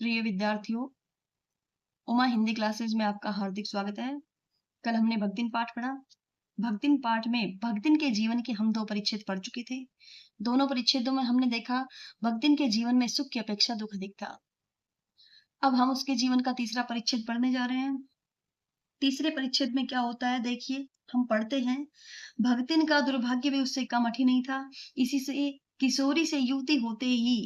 प्रिय विद्यार्थियों, उमा हिंदी क्लासेस में आपका हार्दिक स्वागत है। कल हमने भक्तिन पाठ पढ़ा। भक्तिन पाठ में भक्तिन के जीवन के हम 2 परिच्छेद पढ़ चुके थे। दोनों परिच्छेदों में हमने देखा भक्तिन के जीवन में सुख की अपेक्षा दुःख अधिक था। अब हम उसके जीवन का तीसरा परिच्छेद पढ़ने जा रहे हैं। तीसरे परिच्छेद में क्या होता है देखिए, हम पढ़ते हैं, भक्तिन का दुर्भाग्य भी उससे कम अठी नहीं था। इसी से किशोरी से युवती होते ही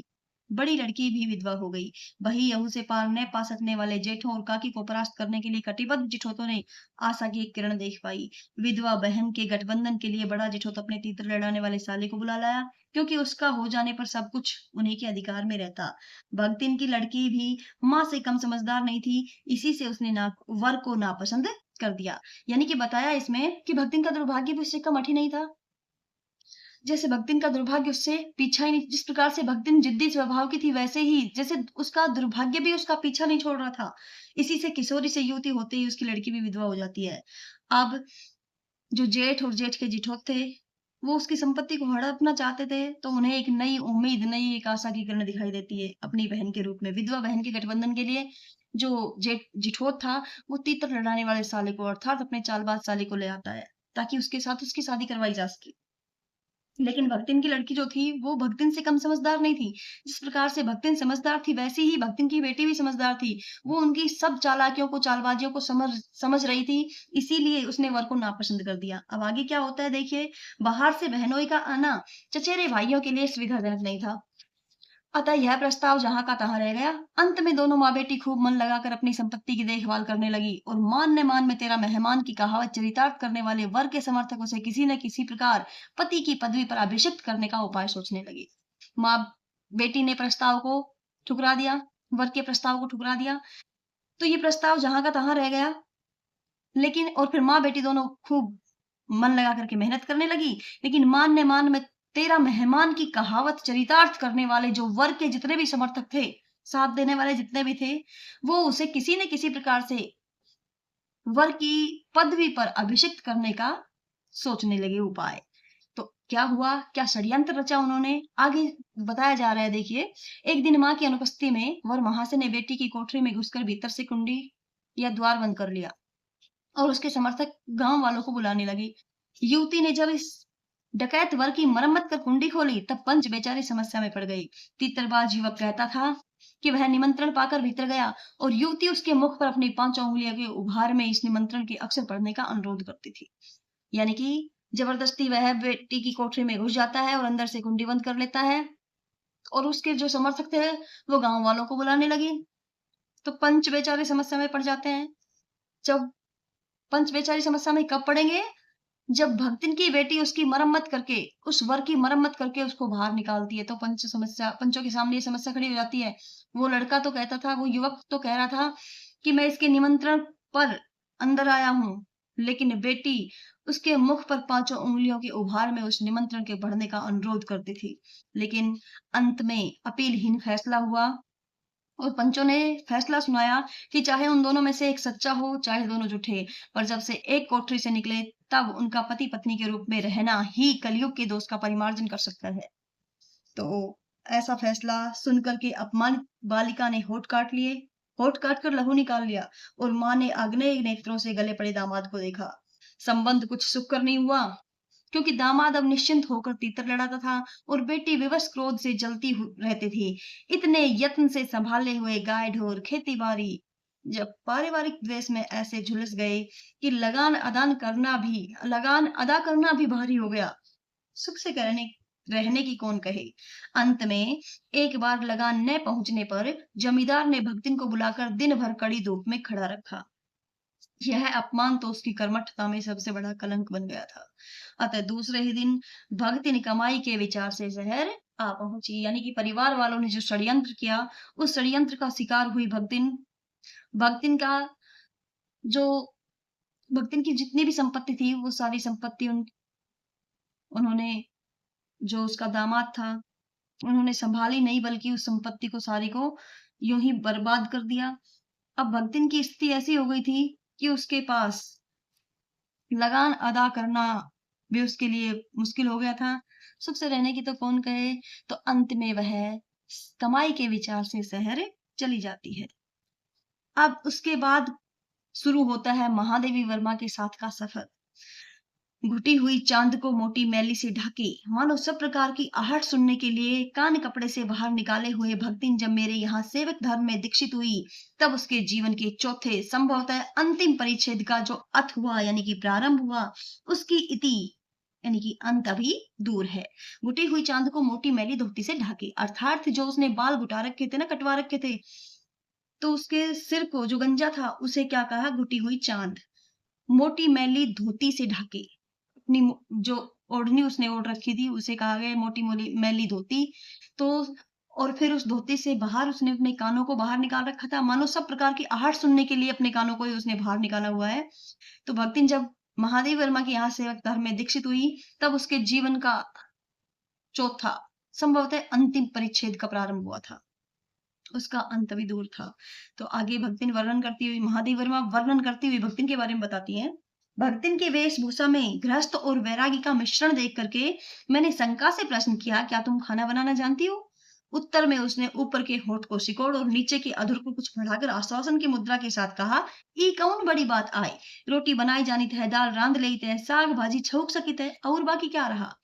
बड़ी लड़की भी विधवा हो गई। वही यहू से पार न पा सकने वाले जेठों और काकी को परास्त करने के लिए कटिबद्ध जिठोतों ने आशा की एक किरण देख पाई। विधवा बहन के गठबंधन के लिए बड़ा जिठोत अपने तीतर लड़ाने वाले साले को बुला लाया, क्योंकि उसका हो जाने पर सब कुछ उन्हीं के अधिकार में रहता। भक्तिन की लड़की भी माँ से कम समझदार नहीं थी, इसी से उसने ना वर को नापसंद कर दिया। यानी कि बताया इसमें कि भक्तिन का दुर्भाग्य भी उससे कम अठी नहीं था। जैसे भक्तिन का दुर्भाग्य उससे पीछा ही नहीं, जिस प्रकार से भक्तिन जिद्दी स्वभाव की थी, वैसे ही जैसे उसका दुर्भाग्य भी उसका पीछा नहीं छोड़ रहा था। इसी से किशोरी से युवती होते ही उसकी लड़की भी विधवा हो जाती है। अब जो जेठ और जेठ के जिठोत थे, वो उसकी संपत्ति को हड़पना चाहते थे, तो उन्हें एक नई उम्मीद, नई एक आशा की किरण दिखाई देती है अपनी बहन के रूप में। विधवा बहन के गठबंधन के लिए जो जेठ जिठोत था, वो तीतर लड़ाने वाले साले को अर्थात अपने चालबाज साले को ले आता है, ताकि उसके साथ उसकी शादी करवाई जा सके। लेकिन भक्तिन की लड़की जो थी, वो भक्तिन से कम समझदार नहीं थी। जिस प्रकार से भक्तिन समझदार थी, वैसे ही भक्तिन की बेटी भी समझदार थी। वो उनकी सब चालाकियों को, चालबाजियों को समझ रही थी, इसीलिए उसने वर को नापसंद कर दिया। अब आगे क्या होता है देखिए, बाहर से बहनोई का आना चचेरे भाइयों के लिए सुविधाजनक नहीं था। अतः यह प्रस्ताव जहाँ का तहाँ रह गया। अंत में दोनों माँ बेटी खूब मन लगाकर अपनी संपत्ति की देखभाल करने लगी और मान ने मान में तेरा मेहमान की कहावत चरितार्थ करने वाले वर के समर्थकों से किसी न किसी प्रकार पति की पदवी पर अभिषिक्त करने का उपाय सोचने लगी। माँ बेटी ने प्रस्ताव को ठुकरा दिया, वर के प्रस्ताव को ठुकरा दिया, तो ये प्रस्ताव जहाँ का तहाँ रह गया। लेकिन और फिर माँ बेटी दोनों खूब मन लगा करके मेहनत करने लगी, लेकिन मान ने मान में तेरा मेहमान की कहावत चरितार्थ करने वाले जो वर के जितने भी समर्थक थे, साथ देने वाले जितने भी थे, वो उसे किसी न किसी प्रकार से वर की पदवी पर अभिषिक्त करने का सोचने लगे उपाय। तो क्या हुआ, क्या षड्यंत्र रचा उन्होंने, आगे बताया जा रहा है देखिए। एक दिन माँ की अनुपस्थिति में वर महाशय ने बेटी की कोठरी में घुसकर भीतर से कुंडी या द्वार बंद कर लिया और उसके समर्थक गांव वालों को बुलाने लगे। युवती ने जब इस डकैत वर की मरम्मत कर कुंडी खोली, तब पंच बेचारी समस्या में पड़ गई। तीतरबाज युवक कहता था कि वह निमंत्रण पाकर भीतर गया और युवती उसके मुख पर अपनी 5 उंगलियों के उभार में इस निमंत्रण के अक्षर पढ़ने का अनुरोध करती थी। यानी कि जबरदस्ती वह बेटी की कोठरी में घुस जाता है और अंदर से कुंडी बंद कर लेता है, और उसके जो समर्थक थे वो गांव वालों को बुलाने लगे। तो पंच बेचारे समस्या में पड़ जाते हैं। जब पंच बेचारी समस्या में कब पड़ेंगे, जब भक्तिन की बेटी उसकी मरम्मत करके, उस वर की मरम्मत करके उसको बाहर निकालती है, तो पंचों के सामने ये समस्या खड़ी हो जाती है। वो लड़का तो कहता था, वो युवक तो कह रहा था कि मैं इसके निमंत्रण पर अंदर आया हूँ, लेकिन बेटी उसके मुख पर 5 उंगलियों के उभार में उस निमंत्रण के बढ़ने का अनुरोध करती थी। लेकिन अंत में अपीलहीन फैसला हुआ और पंचों ने फैसला सुनाया कि चाहे उन दोनों में से एक सच्चा हो, चाहे दोनों झूठे, पर जब से एक कोठरी से निकले, तब उनका पति पत्नी के रूप में रहना ही कलयुग के दोष का परिमार्जन कर सकता है। तो ऐसा फैसला सुनकर के अपमानित बालिका ने होठ काट कर लहू निकाल लिया और माँ ने आग्नेय नेत्रों से गले पड़े दामाद को देखा। संबंध कुछ सुखकर नहीं हुआ, क्योंकि दामाद अब निश्चिंत होकर तीतर लड़ाता था और बेटी विवश क्रोध से जलती रहती थी। इतने यत्न से संभाले हुए गाय ढोर, खेती बाड़ी जब पारिवारिक द्वेष में ऐसे झुलस गए कि लगान अदा करना भी भारी हो गया। सुख से रहने की कौन कहे। अंत में एक बार लगान न पहुंचने पर जमींदार ने भक्तिन को बुलाकर दिन भर कड़ी धूप में खड़ा रखा। यह अपमान तो उसकी कर्मठता में सबसे बड़ा कलंक बन गया था। अतः दूसरे ही दिन भक्तिन कमाई के विचार से शहर आ पहुंची। यानी कि परिवार वालों ने जो षड्यंत्र किया, उस षड्यंत्र का शिकार हुई भक्तिन। भक्तिन का जो भक्तिन की जितनी भी संपत्ति थी, वो सारी संपत्ति उन्होंने, जो उसका दामाद था, उन्होंने संभाली नहीं, बल्कि उस संपत्ति को सारी को यूं ही बर्बाद कर दिया। अब भक्तिन की स्थिति ऐसी हो गई थी कि उसके पास लगान अदा करना भी उसके लिए मुश्किल हो गया था। सुख से रहने की तो कौन कहे। तो अंत में वह कमाई के विचार से शहर चली जाती है। अब उसके बाद शुरू होता है महादेवी वर्मा के साथ का सफर। घुटी हुई चांद को मोटी मैली से ढके, मानो सब प्रकार की आहट सुनने के लिए कान कपड़े से बाहर निकाले हुए भक्तिन जब मेरे यहाँ सेवक धर्म में दीक्षित हुई, तब उसके जीवन के चौथे संभवतः अंतिम परिच्छेद का जो अथ हुआ यानी कि प्रारंभ हुआ, उसकी इति यानी कि अंत अभी दूर है। घुटी हुई चांद को मोटी मैली धोती से ढके, अर्थात जो उसने बाल घुटा रखे थे ना, कटवा रखे थे, तो उसके सिर को जो गंजा था उसे क्या कहा, घुटी हुई चांद। मोटी मैली धोती से ढके, अपनी जो ओढ़नी उसने ओढ़ रखी थी उसे कहा गया मोटी मोली मैली धोती। तो और फिर उस धोती से बाहर उसने अपने कानों को बाहर निकाल रखा था, मानो सब प्रकार की आहट सुनने के लिए अपने कानों को ही उसने बाहर निकाला हुआ है। तो भक्तिन जब महादेव वर्मा के यहाँ सेवक धर्म में दीक्षित हुई, तब उसके जीवन का चौथा संभवतः अंतिम परिच्छेद का प्रारंभ हुआ था, उसका अंत भी दूर था। तो आगे भक्तिन वर्णन करती हुई, महादेव वर्मा वर्णन करती हुई भक्तिन के बारे में बताती हैं। भक्तिन के वेशभूषा में गृहस्थ और वैरागी का मिश्रण देख करके मैंने शंका से प्रश्न किया, क्या तुम खाना बनाना जानती हो? उत्तर में उसने ऊपर के होठ को सिकोड़ और नीचे के अधर को कुछ बढ़ाकर आश्वासन की मुद्रा के साथ कहा, ई कौन बड़ी बात आए, रोटी बनाई जानी है, दाल रांध लेते है, साग भाजी छौक सकित है, और बाकी क्या रहा।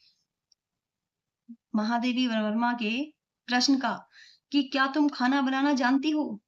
महादेवी वर्मा के प्रश्न का कि क्या तुम खाना बनाना जानती हो,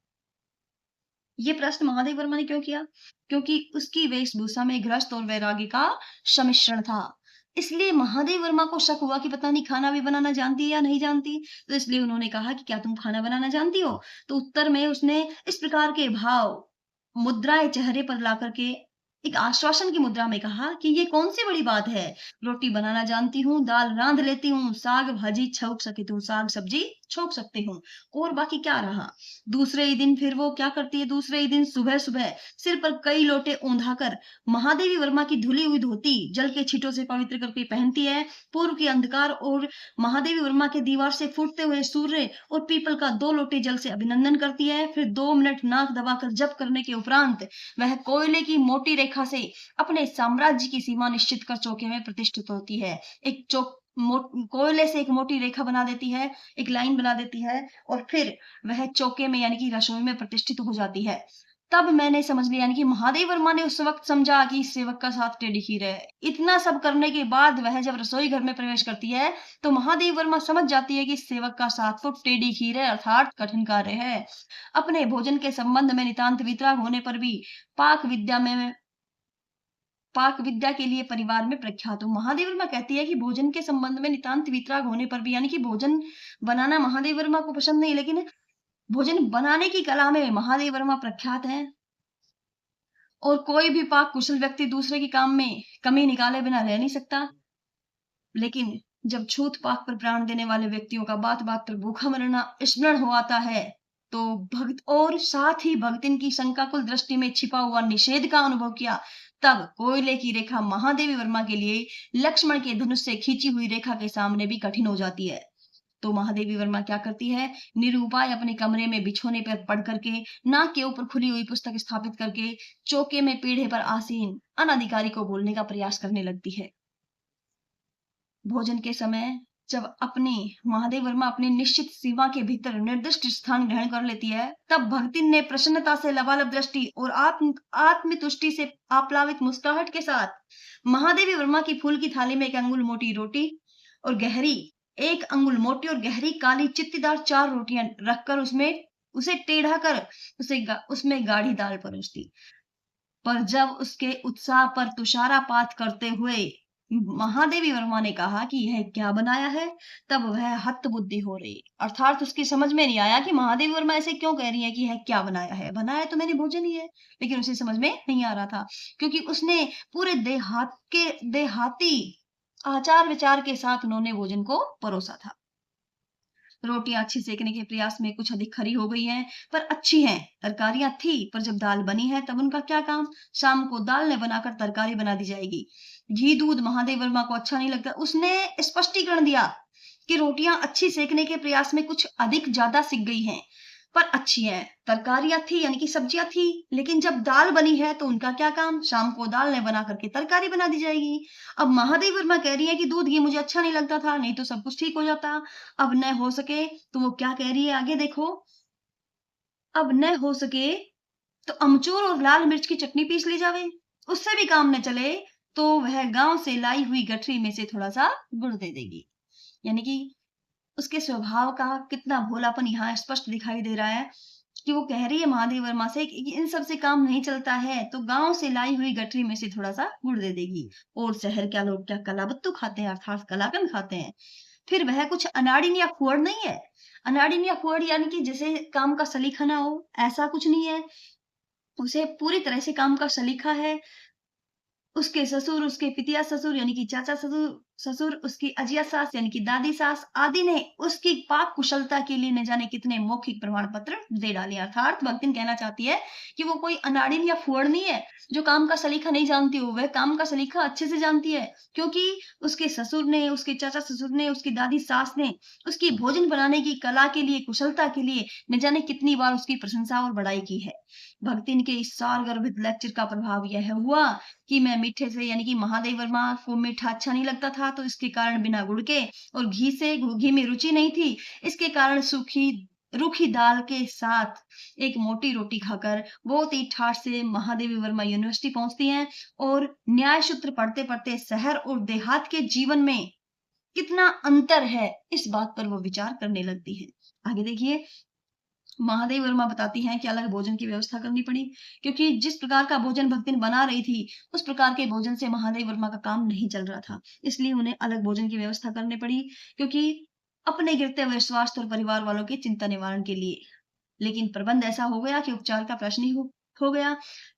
ये प्रश्न महादेव वर्मा ने क्यों किया? क्योंकि उसकी वेशभूषा में गृहस्थ और वैरागी का सम्मिश्रण था। इसलिए महादेव वर्मा को शक हुआ कि पता नहीं खाना भी बनाना जानती है या नहीं जानती। तो इसलिए उन्होंने कहा कि क्या तुम खाना बनाना जानती हो? तो उत्तर में उसने इस प्रकार के भाव मुद्राएं चेहरे पर ला करके एक आश्वासन की मुद्रा में कहा कि ये कौन सी बड़ी बात है, रोटी बनाना जानती हूँ, दाल रांध लेती हूँ, साग भाजी छौंक सकती हूँ, साग सब्जी छोक सकती हूँ, और बाकी क्या रहा। दूसरे ही दिन फिर वो क्या करती है, दूसरे ही दिन सुबह सुबह सिर पर कई लोटे औंधाकर महादेवी वर्मा की धुली हुई धोती जल के छींटों से पवित्र करके पहनती है। पूर्व के अंधकार और महादेवी वर्मा के दीवार से फूटते हुए सूर्य और पीपल का 2 लोटे जल से अभिनंदन करती है। फिर 2 मिनट नाक दबाकर जप करने के उपरांत वह कोयले की मोटी रेखा से अपने साम्राज्य की सीमा निश्चित कर चौके में प्रतिष्ठित होती है। एक कोयले से एक मोटी रेखा बना देती है, एक लाइन बना देती है, और फिर वह चौके में यानी कि रसोई में प्रतिष्ठित हो जाती है। तब मैंने समझ लिया, यानी कि महादेव वर्मा ने उस वक्त समझा कि सेवक का साथ टेढ़ी खीर है। इतना सब करने के बाद वह जब रसोई घर में प्रवेश करती है, तो महादेव वर्मा समझ जाती है कि सेवक का साथ तो टेढ़ी खीर है, अर्थात कठिन कार्य है। अपने भोजन के संबंध में नितांत वितराग होने पर भी पाक विद्या के लिए परिवार में प्रख्यात हूँ। महादेव वर्मा कहती है कि भोजन के संबंध में नितांत वितराग होने पर भी, यानी कि भोजन बनाना महादेव वर्मा को पसंद नहीं, लेकिन भोजन बनाने की कला में महादेव वर्मा प्रख्यात हैं। और कोई भी पाक कुशल व्यक्ति दूसरे के काम में कमी निकाले बिना रह नहीं सकता। लेकिन जब छूत पाक पर प्राण देने वाले व्यक्तियों का बात बात पर भूखा मरना स्मरण हो आता है, तो भक्त और साथ ही भक्तिन की शंकाकुल दृष्टि में छिपा हुआ निषेध का अनुभव किया, तब कोयले की रेखा महादेवी वर्मा के लिए लक्ष्मण के धनुष से खींची हुई रेखा के सामने भी कठिन हो जाती है। तो महादेवी वर्मा क्या करती है, निरुपाय अपने कमरे में बिछोने पर पड़ करके, नाक के ऊपर खुली हुई पुस्तक स्थापित करके, चौके में पीढ़े पर आसीन अनाधिकारी को बोलने का प्रयास करने लगती है। भोजन के समय जब महादेव वर्मा अपनी निश्चित सीमा के भीतर निर्दिष्ट स्थान ग्रहण कर लेती है, तब भक्तिन ने प्रसन्नता से लबालब दृष्टि और आत्मतुष्टि से आप्लावित मुस्कुराहट के साथ महादेवी वर्मा की फूल की थाली में 1 अंगुल मोटी रोटी और 1 अंगुल मोटी और गहरी काली चित्तीदार 4 रोटियां रखकर उसे टेढ़ा कर उसमें गाढ़ी दाल परोसती। पर जब उसके उत्साह पर तुषारापात करते हुए महादेवी वर्मा ने कहा कि यह क्या बनाया है, तब वह हतबुद्धि हो रही, अर्थात उसकी समझ में नहीं आया कि महादेवी वर्मा ऐसे क्यों कह रही है कि यह क्या बनाया है। बनाया तो मैंने भोजन ही है, लेकिन उसे समझ में नहीं आ रहा था, क्योंकि उसने पूरे देहाती आचार विचार के साथ उन्होंने भोजन को परोसा था। रोटियां अच्छी सेकने के प्रयास में कुछ अधिक खरी हो गई हैं, पर अच्छी हैं। तरकारियां थी, पर जब दाल बनी है तब उनका क्या काम। शाम को दाल ने बनाकर तरकारी बना दी जाएगी। घी दूध महादेव वर्मा को अच्छा नहीं लगता। उसने स्पष्टीकरण दिया कि रोटियां अच्छी सेकने के प्रयास में कुछ अधिक ज्यादा सिक गई हैं, पर अच्छी है। तरकारियां थी यानी कि सब्जियां थी, लेकिन जब दाल बनी है तो उनका क्या काम। शाम को दाल ने बना करके तरकारी बना दी जाएगी। अब महादेवी वर्मा कह रही है कि दूध घी मुझे अच्छा नहीं लगता था, नहीं तो सब कुछ ठीक हो जाता। अब न हो सके तो वो क्या कह रही है, आगे देखो। अब न हो सके तो अमचूर और लाल मिर्च की चटनी पीस ली जावे, उससे भी काम न चले तो वह गांव से लाई हुई गठरी में से थोड़ा सा गुड़ दे देगी। यानी कि उसके स्वभाव का कितना भोलापन यहाँ स्पष्ट दिखाई दे रहा है कि वो कह रही है महादेव वर्मा से कि इन सब से काम नहीं चलता है तो गांव से लाई हुई गठरी में से थोड़ा सा गुड़ दे देगी। और शहर क्या लोग क्या कलाबत्तू खाते हैं अर्थात कलाकंद खाते हैं। फिर वह कुछ अनाड़िन या फुअड़ नहीं है। अनाड़िन या फुअड़ यानी कि जैसे काम का सलीका ना हो, ऐसा कुछ नहीं है। उसे पूरी तरह से काम का सलीका है। उसके ससुर, उसके पितिया ससुर यानी कि चाचा ससुर ससुर, उसकी अजिया सास यानी कि दादी सास आदि ने उसकी पाक कुशलता के लिए न जाने कितने मौखिक प्रमाण पत्र दे डाले। अर्थात भक्तिन कहना चाहती है कि वो कोई अनाड़िन या फुअड़ नहीं है जो काम का सलीका नहीं जानती हो, वह काम का सलीका अच्छे से जानती है। क्योंकि उसके ससुर ने, उसके चाचा ससुर ने, उसकी दादी सास ने उसकी भोजन बनाने की कला के लिए, कुशलता के लिए न जाने कितनी बार उसकी प्रशंसा और बड़ाई की है। भक्तिन के इस सारगर्भित लेक्चर का प्रभाव यह हुआ कि मैं मीठे से यानी कि महादेव वर्मा को मीठा अच्छा नहीं लगता था तो इसके कारण बिना गुड़ के और घी में रुचि नहीं थी। इसके कारण सूखी रूखी दाल के साथ एक मोटी रोटी खाकर बहुत ही ठाठ से महादेवी वर्मा यूनिवर्सिटी पहुंचती हैं और न्याय सूत्र पढ़ते पढ़ते शहर और देहात के जीवन में कितना अंतर है इस बात पर वो विचार करने लगती है। आगे देखिए, महादेव वर्मा बताती हैं कि अलग भोजन की व्यवस्था करनी पड़ी क्योंकि जिस प्रकार का भोजन भक्तिन बना रही थी उस प्रकार के भोजन से महादेव वर्मा का काम नहीं चल रहा था। इसलिए उन्हें अलग भोजन की व्यवस्था करनी पड़ी क्योंकि अपने गिरते हुए स्वास्थ्य और परिवार वालों की चिंता निवारण के लिए। लेकिन प्रबंध ऐसा हो गया कि उपचार का प्रश्न ही हो गया।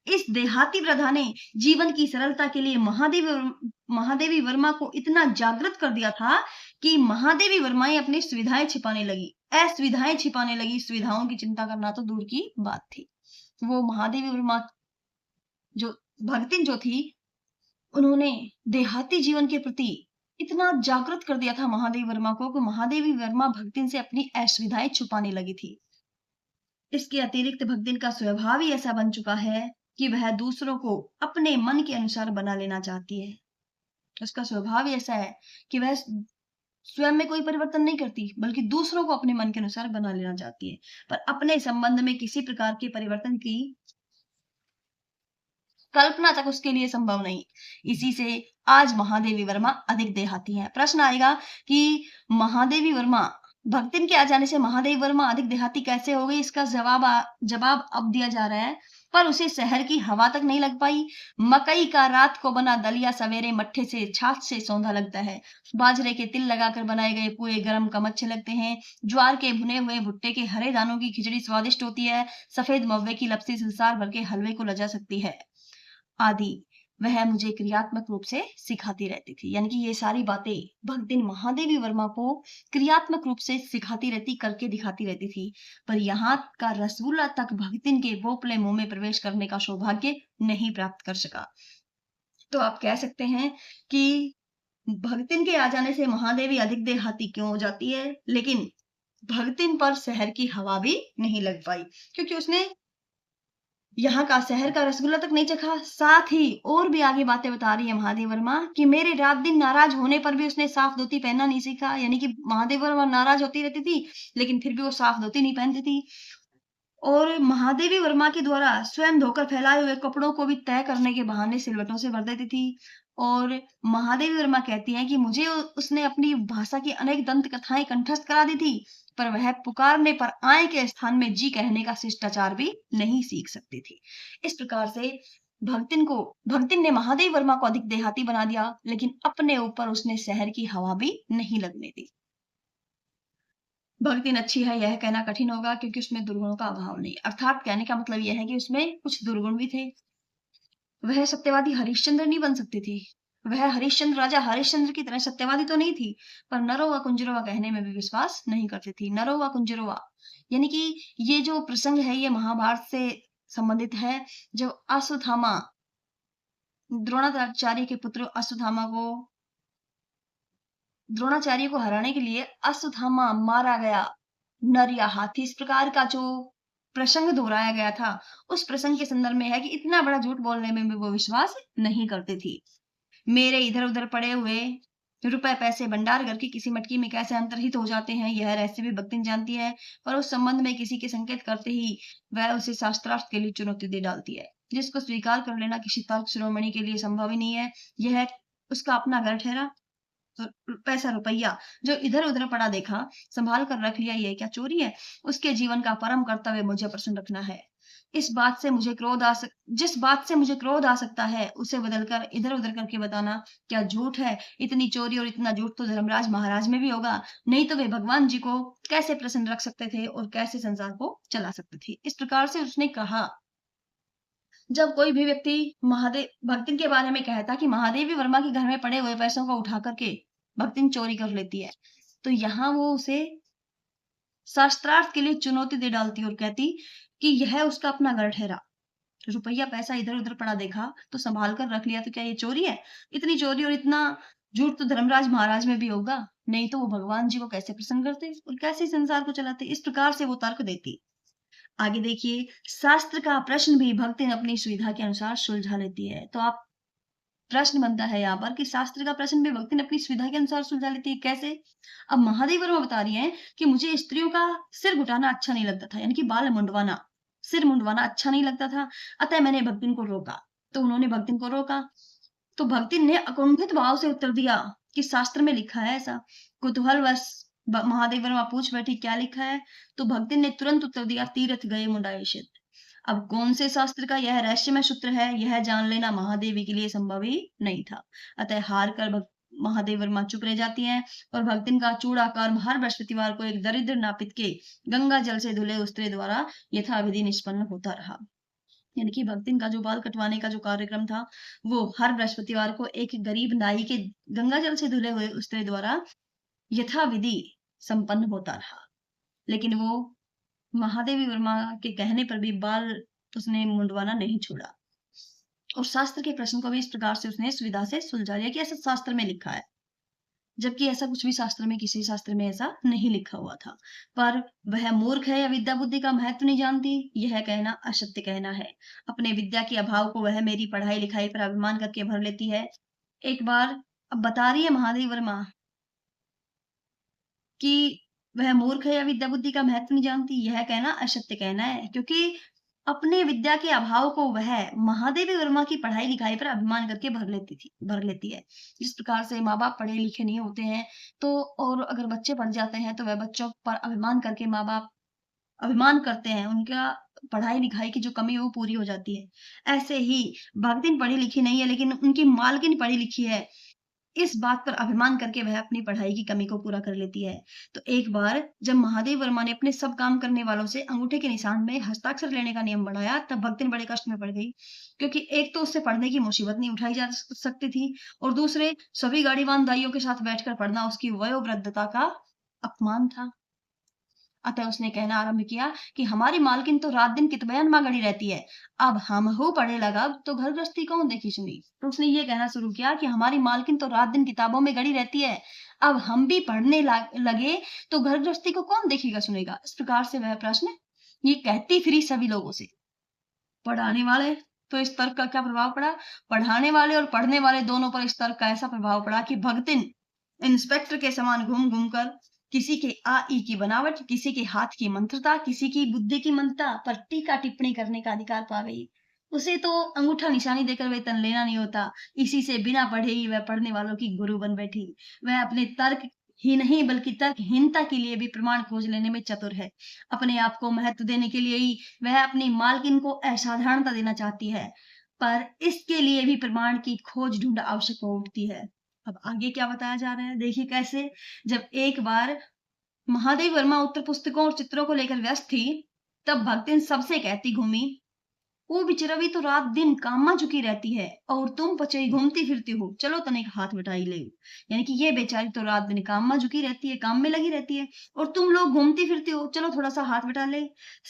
इस देहाती प्रथा ने जीवन की सरलता के लिए महादेवी वर्मा को इतना जागृत कर दिया था कि महादेवी वर्माएं अपनी सुविधाएं छिपाने लगी, असुविधाएं छिपाने लगी। सुविधाओं की चिंता करना तो दूर की बात थी। वो महादेवी वर्मा जो भक्तिन जो थी, उन्होंने देहाती जीवन के प्रति इतना जागृत कर दिया था महादेवी वर्मा को कि महादेवी वर्मा भक्तिन से अपनी असुविधाएं छुपाने लगी थी। इसके अतिरिक्त भक्तिन का स्वभाव ही ऐसा बन चुका है कि वह दूसरों को अपने मन के अनुसार बना लेना चाहती है। उसका स्वभाव ही ऐसा है कि वह स्वयं में कोई परिवर्तन नहीं करती बल्कि दूसरों को अपने मन के अनुसार बना लेना चाहती है, पर अपने संबंध में किसी प्रकार के परिवर्तन की कल्पना तक उसके लिए संभव नहीं। इसी से आज महादेवी वर्मा अधिक देहाती हैं। प्रश्न आएगा कि महादेवी वर्मा भक्तिन के आ जाने से महादेवी वर्मा अधिक देहाती कैसे हो गई? इसका जवाब अब दिया जा रहा है। पर उसे शहर की हवा तक नहीं लग पाई। मकई का रात को बना दलिया सवेरे मट्ठे से छाछ से सौंधा लगता है। बाजरे के तिल लगाकर बनाए गए पूरे गरम कम अच्छे लगते हैं। ज्वार के भुने हुए भुट्टे के हरे दानों की खिचड़ी स्वादिष्ट होती है। सफेद मव्वे की लपसी संसार भर के हलवे को लजा सकती है आदि। वह मुझे क्रियात्मक रूप से सिखाती रहती थी। यानी कि ये सारी बातें भक्तिन महादेवी वर्मा को क्रियात्मक रूप से सिखाती रहती, करके दिखाती रहती थी। पर यहाँ का रसगुल्ला तक भक्तिन के बोपले मुंह में प्रवेश करने का सौभाग्य नहीं प्राप्त कर सका। तो आप कह सकते हैं कि भक्तिन के आ जाने से महादेवी अधिक देहाती क्यों हो जाती है, लेकिन भक्तिन पर शहर की हवा भी नहीं लग पाई क्योंकि उसने यहाँ का शहर का रसगुल्ला तक नहीं चखा। साथ ही और भी आगे बातें बता रही है महादेव वर्मा कि मेरे रात दिन नाराज होने पर भी उसने साफ धोती पहनना नहीं सीखा। यानी कि महादेव वर्मा नाराज होती रहती थी लेकिन फिर भी वो साफ धोती नहीं पहनती थी। और महादेवी वर्मा के द्वारा स्वयं धोकर फैलाए हुए कपड़ों को भी तय करने के बहाने सिलवटों से भर देती थी। और महादेवी वर्मा कहती हैं कि मुझे उसने अपनी भाषा की अनेक दंत कथाएं कंठस्थ करा दी थी, पर वह पुकारने पर आए के स्थान में जी कहने का शिष्टाचार भी नहीं सीख सकती थी। इस प्रकार से भक्तिन ने महादेव वर्मा को अधिक देहाती बना दिया, लेकिन अपने ऊपर उसने शहर की हवा भी नहीं लगने दी। भक्तिन अच्छी है यह कहना कठिन होगा क्योंकि उसमें दुर्गुणों का अभाव नहीं। अर्थात कहने का मतलब यह है कि उसमें कुछ दुर्गुण भी थे। वह सत्यवादी हरिश्चंद्र नहीं बन सकती थी। वह हरिश्चंद्र राजा हरिश्चंद्र की तरह सत्यवादी तो नहीं थी, पर नरो व कुंजरोवा कहने में भी विश्वास नहीं करती थी। नरो व कुंजरोवा यानी कि ये जो प्रसंग है ये महाभारत से संबंधित है। जो अश्वत्थामा, द्रोणाचार्य के पुत्र द्रोणाचार्य को हराने के लिए अश्वत्थामा मारा गया नर या हाथी, इस प्रकार का जो प्रसंग दोहराया गया था उस प्रसंग के संदर्भ में है कि इतना बड़ा झूठ बोलने में भी वो विश्वास नहीं करती थी। मेरे इधर उधर पड़े हुए रुपए पैसे भंडार घर की किसी मटकी में कैसे अंतर्हित हो जाते हैं, यह रहस्य भी भक्तिन जानती है। पर उस संबंध में किसी के संकेत करते ही वह उसे शास्त्रार्थ के लिए चुनौती दे डालती है, जिसको स्वीकार कर लेना किसी तर्क शिरोमणि के लिए संभव ही नहीं है। यह उसका अपना घर ठहरा, तो पैसा रुपया जो इधर उधर पड़ा देखा, संभाल कर रख लिया, ये क्या चोरी है? उसके जीवन का परम कर्तव्य मुझे प्रसन्न रखना है। इस बात से मुझे क्रोध आ सक जिस बात से मुझे क्रोध आ सकता है, उसे बदलकर इधर-उधर करके बताना क्या झूठ है? इतनी चोरी और इतना झूठ तो धर्मराज महाराज में भी होगा, नहीं तो वे भगवान जी को कैसे प्रसन्न रख सकते थे और कैसे संसार को चला सकते थे? इस प्रकार से उसने कहा। जब कोई भी व्यक्ति महादेव भक्तिन के बारे में कहता कि महादेवी वर्मा के घर में पड़े हुए पैसों को उठा करके भक्तिन चोरी कर लेती है, तो यहाँ वो उसे शास्त्रार्थ के लिए चुनौती दे डालती और कहती कि यह उसका अपना घर ठहरा। रुपया पैसा इधर-उधर पड़ा देखा तो संभाल कर रख लिया, तो क्या ये चोरी है? इतनी चोरी और इतना झूठ तो धर्मराज महाराज में भी होगा, नहीं तो वो भगवान जी को कैसे प्रसन्न करते और कैसे संसार को चलाते? इस प्रकार से वो तर्क देती। आगे देखिए, शास्त्र का प्रश्न भी भक्तिन अपनी सुविधा के अनुसार सुलझा लेती है। तो आप प्रश्न बनता है यहाँ पर कि शास्त्र का प्रश्न भी भक्तिन अपनी सुविधा के अनुसार सुलझा लेती है, कैसे? अब महादेव वर्मा बता रही हैं कि मुझे स्त्रियों का सिर घुटाना अच्छा नहीं लगता था, यानी कि बाल मुंडवाना, सिर मुंडवाना अच्छा नहीं लगता था, अतः मैंने भक्तिन को रोका। तो उन्होंने भक्तिन को रोका, तो भक्तिन ने अकुंठित भाव से उत्तर दिया कि शास्त्र में लिखा है ऐसा। कुतूहलवश महादेव वर्मा पूछ बैठी, क्या लिखा है? तो भक्तिन ने तुरंत उत्तर दिया, तीरथ गए मुंडाइशित। अब कौन से शास्त्र का यह रहस्यमय सूत्र है, यह जान लेना महादेवी के लिए संभव ही नहीं था। अतः हार कर महादेव वर्मा चुप रह जाती हैं और भक्तिन का चूड़ा कर्म हर बृहस्पतिवार को एक दरिद्र नापित के गंगा जल से धुले उस्त्रे द्वारा यथाविधि निष्पन्न होता रहा। यानी कि भक्तिन का जो बाल कटवाने का जो कार्यक्रम था, वो हर बृहस्पतिवार को एक गरीब नाई के गंगा जल से धुले हुए उस्त्रे द्वारा यथाविधि संपन्न होता रहा। लेकिन वो महादेवी वर्मा के कहने पर भी बाल उसने मुंडवाना नहीं छोड़ा और शास्त्र के प्रश्न को भी इस प्रकार से उसने सुविधा से सुलझा लिया कि ऐसा शास्त्र में लिखा है, जबकि ऐसा कुछ भी शास्त्र में किसी शास्त्र में ऐसा नहीं लिखा हुआ था। पर वह मूर्ख है या विद्या बुद्धि का महत्व नहीं जानती, यह कहना असत्य कहना है। अपने विद्या के अभाव को वह मेरी पढ़ाई लिखाई पर अभिमान करके भर लेती है। एक बार अब बता रही है महादेवी वर्मा कि वह मूर्ख है या विद्या बुद्धि का महत्व नहीं जानती, यह कहना असत्य कहना है, क्योंकि अपने विद्या के अभाव को वह महादेवी वर्मा की पढ़ाई लिखाई पर अभिमान करके भर लेती है। जिस प्रकार से माँ बाप पढ़े लिखे नहीं होते हैं, तो और अगर बच्चे पढ़ जाते हैं तो वह बच्चों पर अभिमान करके माँ बाप अभिमान करते हैं, उनका पढ़ाई लिखाई की जो कमी है वो पूरी हो जाती है। ऐसे ही भक्तिन पढ़ी लिखी नहीं है, लेकिन उनकी मालकिन पढ़ी लिखी है, इस बात पर अभिमान करके वह अपनी पढ़ाई की कमी को पूरा कर लेती है। तो एक बार जब महादेव वर्मा ने अपने सब काम करने वालों से अंगूठे के निशान में हस्ताक्षर लेने का नियम बढ़ाया, तब भक्तिन बड़े कष्ट में पड़ गई, क्योंकि एक तो उससे पढ़ने की मुसीबत नहीं उठाई जा सकती थी और दूसरे सभी गाड़ीवान दाइयों के साथ बैठकर पढ़ना उसकी वयोवृद्धता का अपमान था। अतः उसने कहना आरंभ किया कि हमारी मालकिन तो रात दिन कितबयान माँ गड़ी रहती है, अब हम हो पढ़े लगा तो घर गृहस्थी कौन देखी सुनी। तो उसने ये कहना शुरू किया कि हमारी मालकिन तो रात दिन किताबों में गड़ी रहती है, अब हम भी पढ़ने लगे तो घर गृहस्थी को कौन देखेगा सुनेगा। इस प्रकार से वह प्रश्न ये कहती फिरी सभी लोगों से। पढ़ाने वाले तो इस तर्क का क्या प्रभाव पड़ा, पढ़ाने वाले और पढ़ने वाले दोनों पर इस तर्क का ऐसा प्रभाव पड़ा कि भक्तिन इंस्पेक्टर के समान घूम घूम कर किसी के आ ई की बनावट, किसी के हाथ की मंत्रता, किसी की बुद्धि की मंत्रता पर टीका टिप्पणी करने का अधिकार पा गई। उसे तो अंगूठा निशानी देकर वेतन लेना नहीं होता, इसी से बिना पढ़े ही वह पढ़ने वालों की गुरु बन बैठी। वह अपने तर्क ही नहीं बल्कि तर्कहीनता के लिए भी प्रमाण खोज लेने में चतुर है। अपने आप को महत्व देने के लिए ही वह अपनी मालकिन को असाधारणता देना चाहती है, पर इसके लिए भी प्रमाण की खोज ढूंढ आवश्यक हो उठती है। अब आगे क्या बताया जा रहा है, देखिए कैसे। जब एक बार महादेवी वर्मा उत्तर पुस्तकों और चित्रों को लेकर व्यस्त थी, तब भक्तिन सबसे कहती घूमी, वो बिचरवी तो रात दिन काम में झुकी रहती है और तुम पचई घूमती फिरती हो, चलो तनिक हाथ बटाई ले। यानी कि ये बेचारी तो रात दिन काम में झुकी रहती है, काम में लगी रहती है, और तुम लोग घूमती फिरती हो, चलो थोड़ा सा हाथ बटा ले।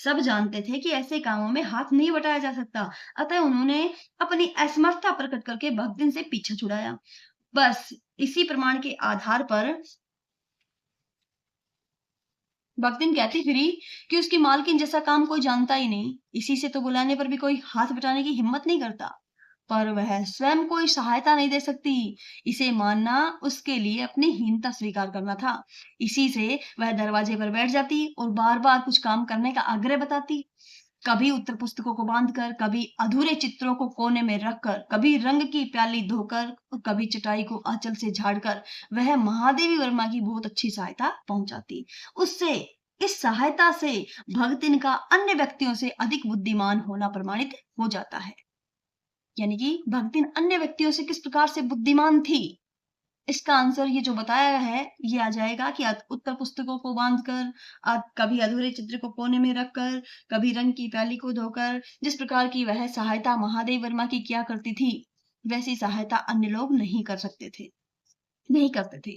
सब जानते थे कि ऐसे कामों में हाथ नहीं बटाया जा सकता, अतः उन्होंने अपनी असमर्थता प्रकट करके भक्तिन से पीछा छुड़ाया। बस इसी प्रमाण के आधार पर भक्तिन कहती फिरी कि उसकी मालकिन जैसा काम कोई जानता ही नहीं, इसी से तो बुलाने पर भी कोई हाथ बटाने की हिम्मत नहीं करता। पर वह स्वयं कोई सहायता नहीं दे सकती। इसे मानना उसके लिए अपनी हीनता स्वीकार करना था। इसी से वह दरवाजे पर बैठ जाती और बार-बार कुछ काम करने का आग्रह बताती। कभी उत्तर पुस्तकों को बांधकर, कभी अधूरे चित्रों को कोने में रखकर, कभी रंग की प्याली धोकर और कभी चटाई को आंचल से झाड़कर वह महादेवी वर्मा की बहुत अच्छी सहायता पहुंचाती। उससे इस सहायता से भगतिन का अन्य व्यक्तियों से अधिक बुद्धिमान होना प्रमाणित हो जाता है। यानी कि भगतिन अन्य व्यक्तियों से किस प्रकार से बुद्धिमान थी, इसका आंसर ये जो बताया है, ये आ जाएगा कि उत्तर पुस्तकों को बांधकर, कभी अधूरे चित्र को कोने में रखकर, कभी रंग की प्याली को धोकर, जिस प्रकार की वह सहायता महादेव वर्मा की किया करती थी, वैसी सहायता अन्य लोग नहीं कर सकते थे, नहीं करते थे।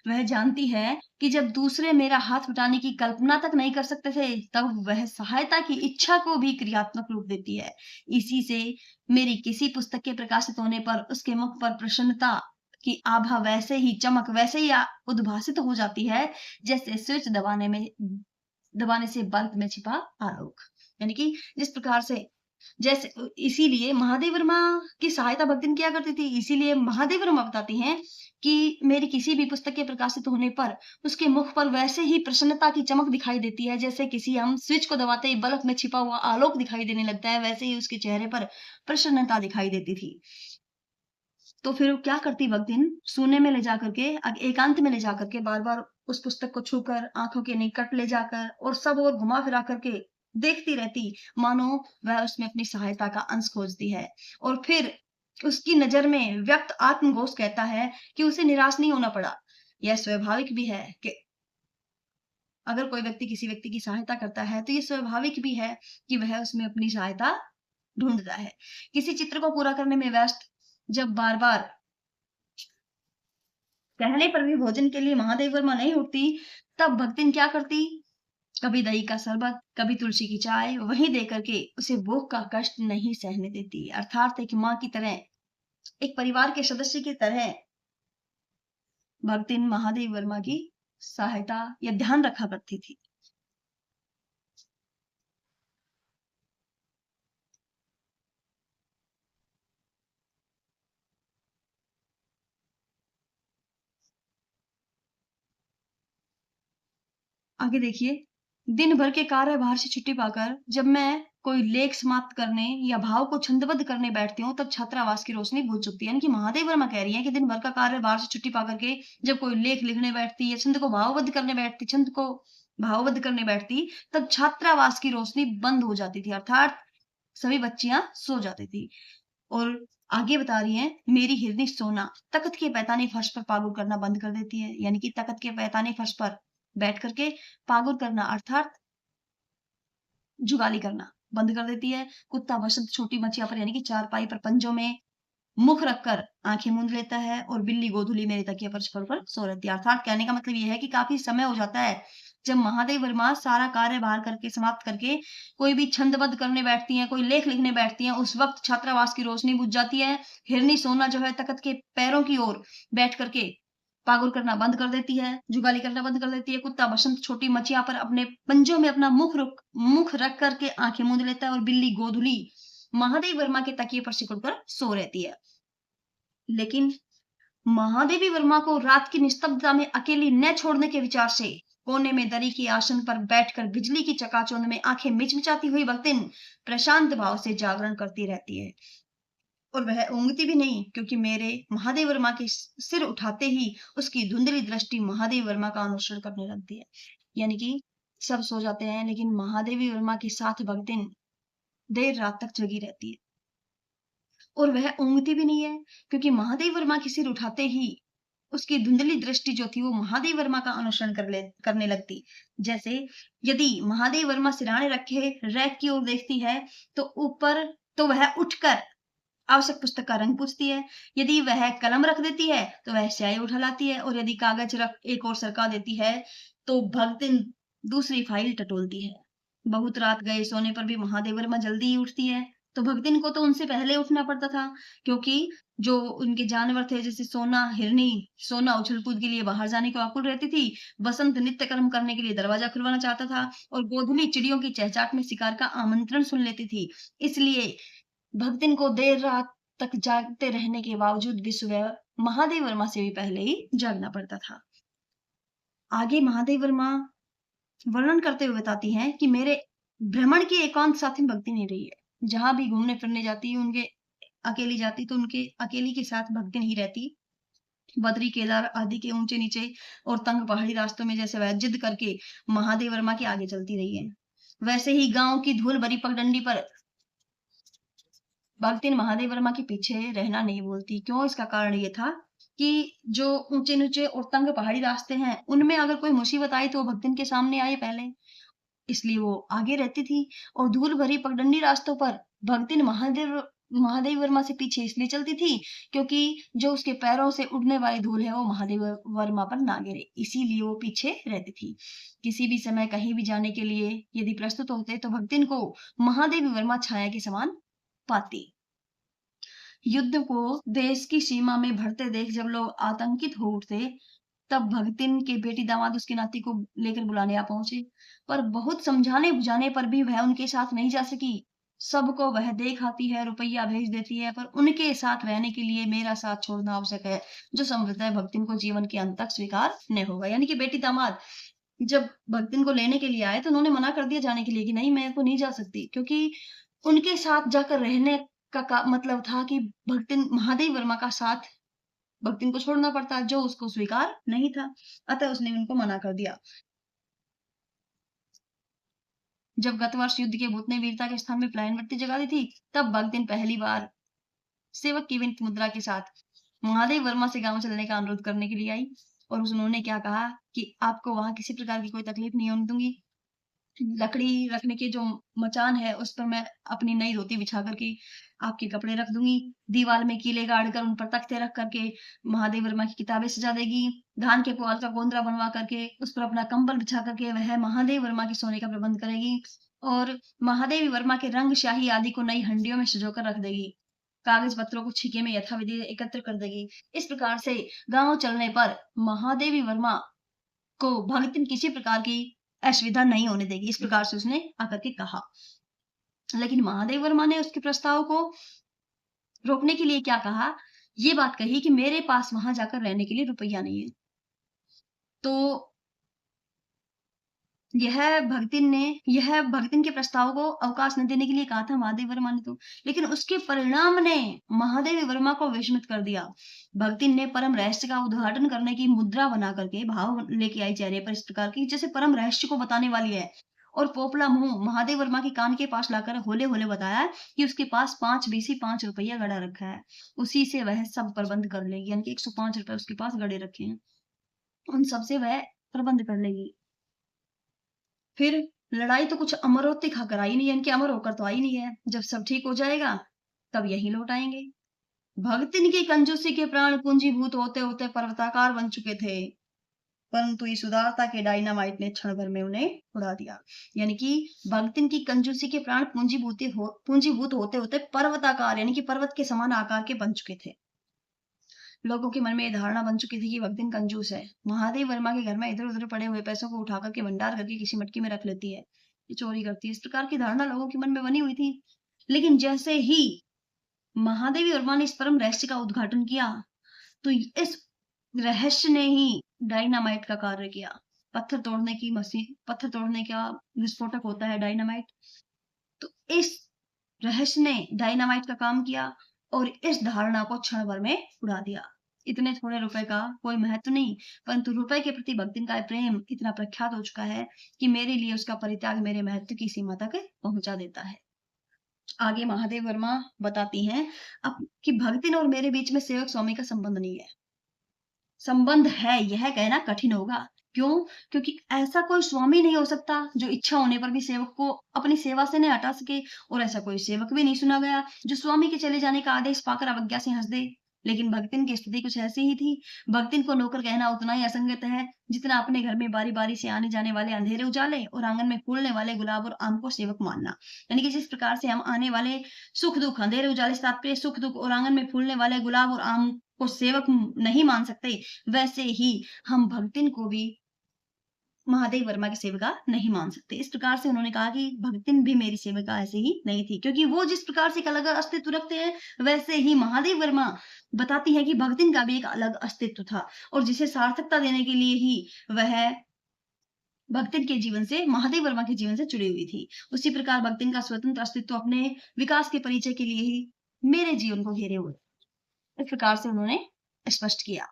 वह जानती है कि जब दूसरे मेरा हाथ बटाने की कल्पना तक नहीं कर सकते थे, तब वह सहायता की इच्छा को भी क्रियात्मक रूप देती है। इसी से मेरी किसी पुस्तक के प्रकाशित होने पर उसके मुख पर प्रसन्नता की आभा वैसे ही चमक वैसे ही उद्भासित हो जाती है, जैसे स्विच दबाने से बल्ब में छिपा आलोक। यानी कि जिस प्रकार से जैसे इसीलिए महादेव वर्मा की सहायता भक्तिन किया करती थी। इसीलिए महादेव वर्मा बताती हैं कि मेरी किसी भी पुस्तक के प्रकाशित होने पर उसके मुख पर वैसे ही प्रसन्नता की चमक दिखाई देती है, जैसे किसी हम स्विच को दबाते ही बल्ब में छिपा हुआ आलोक दिखाई देने लगता है, वैसे ही उसके चेहरे पर प्रसन्नता दिखाई देती थी। तो फिर वो क्या करती भगतिन, सूने में ले जाकर के एकांत में ले जाकर के बार-बार उस पुस्तक को छूकर, आँखों के निकट ले जाकर और सब ओर घुमा-फिरा करके देखती रहती, मानो वह उसमें अपनी सहायता का अंश खोजती है। और फिर उसकी नज़र में व्यक्त आत्मघोष कहता है कि उसे निराश नहीं होना पड़ा। यह स्वाभाविक भी है कि अगर कोई व्यक्ति किसी व्यक्ति की सहायता करता है, तो ये स्वाभाविक भी है कि वह उसमें अपनी सहायता ढूँढता है। किसी चित्र को पूरा करने में व्यस्त जब बार-बार कहने पर भी भोजन के लिए महादेव वर्मा नहीं उठती, तब भक्तिन क्या करती? कभी दही का शरबत, कभी तुलसी की चाय वहीं दे करके उसे भूख का कष्ट नहीं सहने देती। अर्थात एक माँ की तरह, एक परिवार के सदस्य की तरह भक्तिन महादेव वर्मा की सहायता या ध्यान रखा करती थी। आगे देखिए, दिन भर के कार्यभार से छुट्टी पाकर जब मैं कोई लेख समाप्त करने या भाव को छंदबद्ध करने बैठती हूँ, तब छात्रावास की रोशनी बुझ चुकती है। यानी कि महादेव वर्मा कह रही हैं कि दिन भर का कार्यभार से छुट्टी पा करके जब कोई लेख लिखने बैठती या छंद को भावबद्ध करने बैठती, तब छात्रावास की रोशनी बंद हो जाती थी, अर्थात सभी बच्चियां सो जाती थी। और आगे बता रही हैं, मेरी हिरनी सोना तख्त के पैतानी फर्श पर पागुर करना बंद कर देती है। यानी कि तख्त के पैतानी फर्श पर बैठ करके पागुर करना अर्थात जुगाली करना बंद कर देती है। कुत्ता बसंत छोटी मचिया पर यानी कि चारपाई पर पंजों में मुख रखकर आंखें मूंद लेता है और बिल्ली गोधूली मेरे तकिया पर छपड़ सो रहती है। अर्थात कहने का मतलब ये है कि काफी समय हो जाता है जब महादेव वर्मा सारा कार्यभार करके समाप्त करके कोई भी छंदबद्ध करने बैठती हैं, कोई लेख लिखने बैठती हैं, उस वक्त छात्रावास की रोशनी बुझ जाती है। हिरनी सोना जो है तख्त के पैरों की ओर बैठ करके पागुर करना बंद कर देती है, जुगाली करना बंद कर देती है। कुत्ता बसंत छोटी मचिया पर अपने पंजों में अपना मुख रख करके आंखें मूंद लेता है और बिल्ली गोधुली महादेव वर्मा के तकिए पर सिकुड़ कर सो रहती है। लेकिन महादेवी वर्मा को रात की निस्तब्धता में अकेली न छोड़ने के विचार से कोने में दरी की आसन पर बैठकर बिजली की चकाचौंध में आंखें मिचमिचाती हुई भक्तिन प्रशांत भाव से जागरण करती रहती है। और वह ऊँघती भी नहीं, क्योंकि मेरे महादेव वर्मा के सिर उठाते ही उसकी धुंधली दृष्टि महादेव वर्मा का अनुसरण करने लगती है। यानी कि सब सो जाते हैं, लेकिन महादेवी वर्मा के साथ भगतिन देर रात तक जगी रहती है और वह ऊँघती भी नहीं है, क्योंकि महादेव वर्मा के सिर उठाते ही उसकी धुंधली दृष्टि जो थी वो महादेव वर्मा का अनुसरण करने लगती। जैसे यदि महादेव वर्मा सिरहाने रखे रैक की ओर देखती है, तो ऊपर तो वह उठकर आवश्यक पुस्तक का रंग पूछती है। यदि वह कलम रख देती है, तो वह स्याही उठा लाती है और यदि कागज रख एक ओर सरका देती है, तो भगतिन दूसरी फाइल टटोलती है। बहुत रात गए सोने पर भी महादेव वर्मा जल्दी ही उठती है, तो भगतिन को तो उनसे पहले उठना पड़ता था, क्योंकि जो उनके जानवर थे जैसे सोना, हिरनी, सोना उछल-कूद के लिए बाहर जाने को आकुल रहती थी, बसंत नित्य कर्म करने के लिए दरवाजा खुलवाना चाहता था और गोधूली चिड़ियों की चहचहाट में शिकार का आमंत्रण सुन लेती थी। इसलिए भगतिन को देर रात तक जागते रहने के बावजूद भी सुबह महादेव वर्मा से भी पहले ही जागना पड़ता था। आगे महादेव वर्मा वर्णन करते हुए बताती हैं कि मेरे भ्रमण की एकांत साथी भक्ति नहीं रही है। जहां भी घूमने फिरने जाती उनके अकेली जाती तो उनके अकेली के साथ भक्ति नहीं रहती। बद्री केदार आदि के ऊंचे नीचे और तंग पहाड़ी रास्तों में जैसे वह जिद करके महादेव वर्मा के आगे चलती रही है, वैसे ही गांव की धूल भरी पगडंडी पर भक्तिन महादेव वर्मा के पीछे रहना नहीं बोलती। क्यों? इसका कारण ये था कि जो ऊंचे नीचे और तंग पहाड़ी रास्ते हैं उनमें अगर कोई मुसीबत आई तो वो भक्तिन के सामने आए पहले, इसलिए वो आगे रहती थी। और धूल भरी पगडंडी रास्तों पर भक्तिन महादेव वर्मा से पीछे इसलिए चलती थी क्योंकि जो उसके पैरों से उड़ने वाली धूल है वो महादेव वर्मा पर ना गिरे, इसीलिए वो पीछे रहती थी। किसी भी समय कहीं भी जाने के लिए यदि प्रस्तुत होते तो भक्तिन को महादेव वर्मा छाया के समान पाती। युद्ध को देश की सीमा में भरते देख जब लोग आतंकित हो उठते तब भगतिन के बेटी दामाद उसकी नाती को लेकर बुलाने आ पहुंचे, पर बहुत समझाने बुझाने पर भी वह उनके साथ नहीं जा सकी। सबको वह देख आती है, रुपया भेज देती है, पर उनके साथ रहने के लिए मेरा साथ छोड़ना आवश्यक है, जो समझता है भगतिन को जीवन के अंत तक स्वीकार नहीं होगा। यानी कि बेटी दामाद जब भगतिन को लेने के लिए आए तो उन्होंने मना कर दिया जाने के लिए कि नहीं, मैं तो नहीं जा सकती, क्योंकि उनके साथ जाकर रहने का मतलब था कि भगतिन महादेव वर्मा का साथ भक्तिन को छोड़ना पड़ता, जो उसको स्वीकार नहीं था। अतः उसने उनको मना कर दिया। जब गत वर्ष युद्ध के भूत ने वीरता के स्थान में पलायनवृत्ति जगा दी थी, तब भक्तिन पहली बार सेवक की विनती मुद्रा के साथ महादेव वर्मा से गांव चलने का अनुरोध करने के लिए आई। और उन्होंने क्या कहा कि आपको वहां किसी प्रकार की कोई तकलीफ नहीं होने दूंगी। लकड़ी रखने के जो मचान है उस पर मैं अपनी नई धोती बिछा करके आपके कपड़े रख दूंगी। दीवार में कीले गाड़ कर उन पर तख्ते रख करके महादेव वर्मा की किताबें सजा देगी। धान के पुआल का गोंदरा बनवा करके उस पर अपना कंबल बिछा करके वह महादेव वर्मा के सोने का प्रबंध करेगी और महादेवी वर्मा के रंग शाही आदि को नई हंडियों में सजोकर रख देगी। कागज पत्रों को छीके में यथाविधि एकत्र कर देगी। इस प्रकार से गांव चलने पर महादेवी वर्मा को भगतिन किसी प्रकार की असुविधा नहीं होने देगी, इस प्रकार से उसने आकर के कहा। लेकिन महादेव वर्मा ने उसके प्रस्ताव को रोकने के लिए क्या कहा, ये बात कही कि मेरे पास वहां जाकर रहने के लिए रुपया नहीं है। तो यह भगतिन के प्रस्ताव को अवकाश न देने के लिए कहा था महादेव वर्मा ने, तो लेकिन उसके परिणाम ने महादेव वर्मा को विस्मित कर दिया। भगतिन ने परम रहस्य का उद्घाटन करने की मुद्रा बना करके भाव लेके आई चेहरे पर, इस प्रकार की जैसे परम रहस्य को बताने वाली है, और पोपला मुंह महादेव वर्मा के कान के पास लाकर होले होले बताया कि उसके पास 5 बीसी 5 रुपया गड़ा रखा है, उसी से वह सब प्रबंध कर लेगी। यानी कि 105 रुपए उसके पास गड़े रखे हैं, उन सबसे वह प्रबंध कर लेगी। फिर लड़ाई तो कुछ अमरोती खाकर आई नहीं है, इनके अमर होकर तो आई नहीं है। जब सब ठीक हो जाएगा तब यही लौट आएंगे। भगतिन की कंजूसी के प्राण पूंजीभूत होते होते पर्वताकार बन चुके थे, परंतु इस उदारता के डायनामाइट ने क्षण भर में उन्हें उड़ा दिया। यानी कि भगतिन की कंजूसी के प्राण पूंजीभूत होते होते पर्वताकार यानी कि पर्वत के समान आकार के बन चुके थे। लोगों के मन में यह धारणा बन चुकी थी कि भगतिन कंजूस है, महादेव वर्मा के घर में इधर उधर पड़े हुए पैसों को उठा करके भंडार करके किसी मटकी में रख लेती है, ये चोरी करती है, इस प्रकार की धारणा लोगों के मन में बनी हुई थी। लेकिन जैसे ही महादेवी वर्मा ने इस परम रहस्य का उद्घाटन किया तो इस रहस्य ने ही डायनामाइट का कार्य किया। पत्थर तोड़ने का विस्फोटक होता है डायनामाइट, तो इस रहस्य ने डायनामाइट का काम किया और इस धारणा को क्षण भर में उड़ा दिया। इतने थोड़े रुपए का कोई महत्व नहीं, परंतु रुपए के प्रति भक्तिन का प्रेम इतना प्रख्यात हो चुका है कि मेरे लिए उसका परित्याग मेरे महत्व की सीमा तक पहुंचा देता है। आगे महादेव वर्मा बताती हैं अब कि भक्तिन और मेरे बीच में सेवक स्वामी का संबंध नहीं है। संबंध है यह कहना कठिन होगा। क्यों? क्योंकि ऐसा कोई स्वामी नहीं हो सकता जो इच्छा होने पर भी सेवक को अपनी सेवा से नहीं हटा सके, और ऐसा कोई सेवक भी नहीं सुना गया जो स्वामी के चले जाने का आदेश पाकर अवज्ञा से हंस दे। लेकिन भक्तिन की स्थिति कुछ ऐसी ही थी। भक्तिन को नौकर कहना उतना ही असंगत है जितना अपने घर में बारी बारी से आने जाने वाले अंधेरे उजाले और आंगन में फूलने वाले गुलाब और आम को सेवक मानना। यानी कि जिस प्रकार से हम आने वाले सुख दुख, अंधेरे उजाले से तात्पर्य सुख दुख, और आंगन में फूलने वाले गुलाब और आम को सेवक नहीं मान सकते, वैसे ही हम भक्तिन को भी महादेव वर्मा की सेविका नहीं मान सकते। इस प्रकार से उन्होंने कहा कि भगतिन भी मेरी सेविका ऐसे ही नहीं थी, क्योंकि वो जिस प्रकार से एक अलग अस्तित्व रखते हैं, वैसे ही महादेव वर्मा बताती है कि भगतिन का भी एक अलग अस्तित्व था, और जिसे सार्थकता देने के लिए ही वह भगतिन के जीवन से, महादेव वर्मा के जीवन से जुड़ी हुई थी। उसी प्रकार भगतिन का स्वतंत्र अस्तित्व अपने विकास के परिचय के लिए ही मेरे जीवन को घेरे हुए, इस प्रकार से उन्होंने स्पष्ट किया।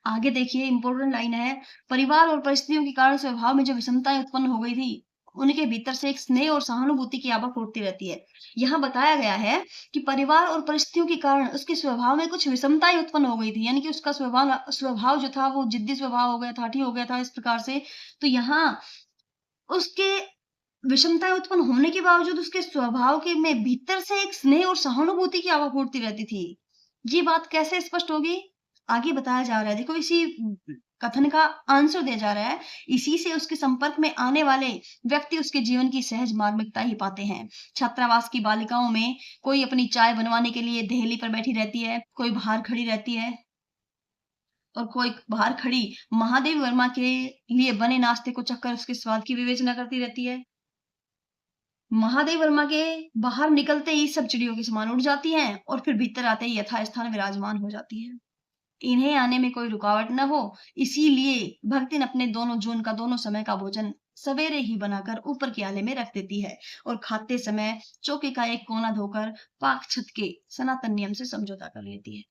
आगे देखिए, इंपॉर्टेंट लाइन है, परिवार और परिस्थितियों के कारण स्वभाव में जो विषमताएं उत्पन्न हो गई थी, उनके भीतर से एक स्नेह और सहानुभूति की आवक उठती रहती है। यहाँ बताया गया है कि परिवार और परिस्थितियों के कारण उसके स्वभाव में कुछ विषमताएं उत्पन्न हो गई थी, यानी कि उसका स्वभाव स्वभाव जो था वो जिद्दी स्वभाव हो गया था, ठाठी हो गया था, इस प्रकार से। तो यहाँ उसके विषमताएं उत्पन्न होने के बावजूद उसके स्वभाव के में भीतर से एक स्नेह और सहानुभूति की आवक उठती रहती थी। ये बात कैसे स्पष्ट होगी? आगे बताया जा रहा है, देखो इसी कथन का आंसर दिया जा रहा है। इसी से उसके संपर्क में आने वाले व्यक्ति उसके जीवन की सहज मार्मिकता ही पाते हैं। छात्रावास की बालिकाओं में कोई अपनी चाय बनवाने के लिए देहली पर बैठी रहती है, कोई बाहर खड़ी रहती है, और कोई बाहर खड़ी महादेव वर्मा के लिए बने नाश्ते को चखकर उसके स्वाद की विवेचना करती रहती है। महादेव वर्मा के बाहर निकलते ही सब चिड़ियों के समान उड़ जाती हैं, और फिर भीतर आते ही यथास्थान विराजमान हो जाती है। इन्हें आने में कोई रुकावट न हो, इसीलिए भक्तिन अपने दोनों जून का दोनों समय का भोजन सवेरे ही बनाकर ऊपर के आले में रख देती है, और खाते समय चौके का एक कोना धोकर पाक छत के सनातन नियम से समझौता कर लेती है।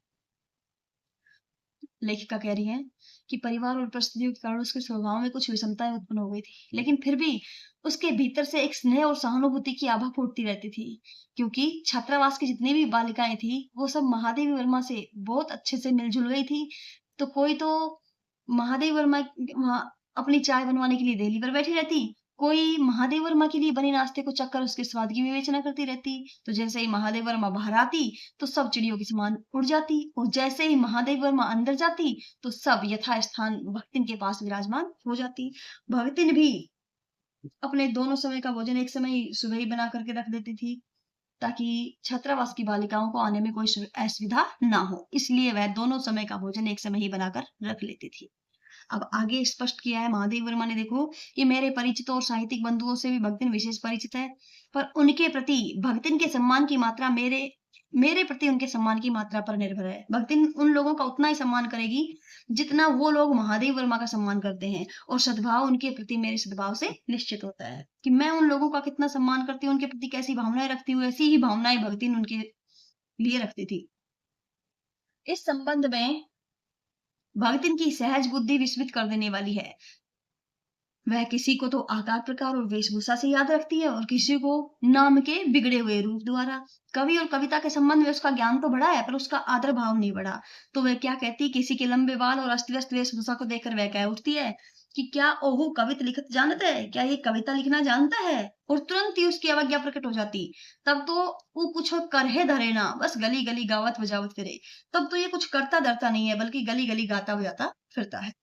लेखिका कह रही है कि परिवार और परिस्थितियों के कारण उसके स्वभाव में कुछ विषमताएं उत्पन्न हो गई थी, लेकिन फिर भी उसके भीतर से एक स्नेह और सहानुभूति की आभा फूटती रहती थी, क्योंकि छात्रावास की जितनी भी बालिकाएं थी वो सब महादेवी वर्मा से बहुत अच्छे से मिलजुल गई थी। तो कोई तो महादेव वर्मा वहाँ अपनी चाय बनवाने के लिए देहली पर बैठी रहती, कोई महादेव वर्मा के लिए बने नाश्ते को चखकर उसके स्वाद की विवेचना करती रहती। तो जैसे ही महादेव वर्मा बाहर आती तो सब चिड़ियों के समान उड़ जाती, और जैसे ही महादेव वर्मा अंदर जाती तो सब यथास्थान भगतिन के पास विराजमान हो जाती। भगतिन भी अपने दोनों समय का भोजन एक समय ही सुबह ही बना करके रख देती थी, ताकि छात्रावास की बालिकाओं को आने में कोई असुविधा ना हो, इसलिए वह दोनों समय का भोजन एक समय ही बनाकर रख लेती थी। अब आगे स्पष्ट किया है महादेव वर्मा ने, देखो कि मेरे परिचितों और साहित्यिक बंधुओं से भी भगतिन विशेष परिचित है, पर उनके प्रति भगतिन के सम्मान की मात्रा मेरे मेरे प्रति उनके सम्मान की मात्रा पर निर्भर है। भगतिन उन लोगों का उतना ही सम्मान करेगी जितना वो लोग महादेव वर्मा का सम्मान करते हैं, और सद्भाव उनके प्रति मेरे सद्भाव से निश्चित होता है कि मैं उन लोगों का कितना सम्मान करती हूँ, उनके प्रति कैसी भावनाएं रखती हूँ, ऐसी ही भावनाएं भगतिन उनके लिए रखती थी। इस संबंध में भगतिन की सहज बुद्धि विस्मित कर देने वाली है। वह किसी को तो आकार प्रकार और वेशभूषा से याद रखती है, और किसी को नाम के बिगड़े हुए रूप द्वारा। कवि और कविता के संबंध में उसका ज्ञान तो बढ़ा है, पर उसका आदर भाव नहीं बढ़ा। तो वह क्या कहती, किसी के लंबे बाल और अस्त व्यस्त वेशभूषा को देखकर वह कह उठती है कि क्या ओहो कवित लिखत जानता है, क्या ये कविता लिखना जानता है, और तुरंत ही उसकी अवज्ञा प्रकट हो जाती। तब तो वो कुछ करहे धरे ना, बस गली गली गावत बजावत फिरे। तब तो ये कुछ करता धरता नहीं है, बल्कि गली गली गाता बजाता फिरता है।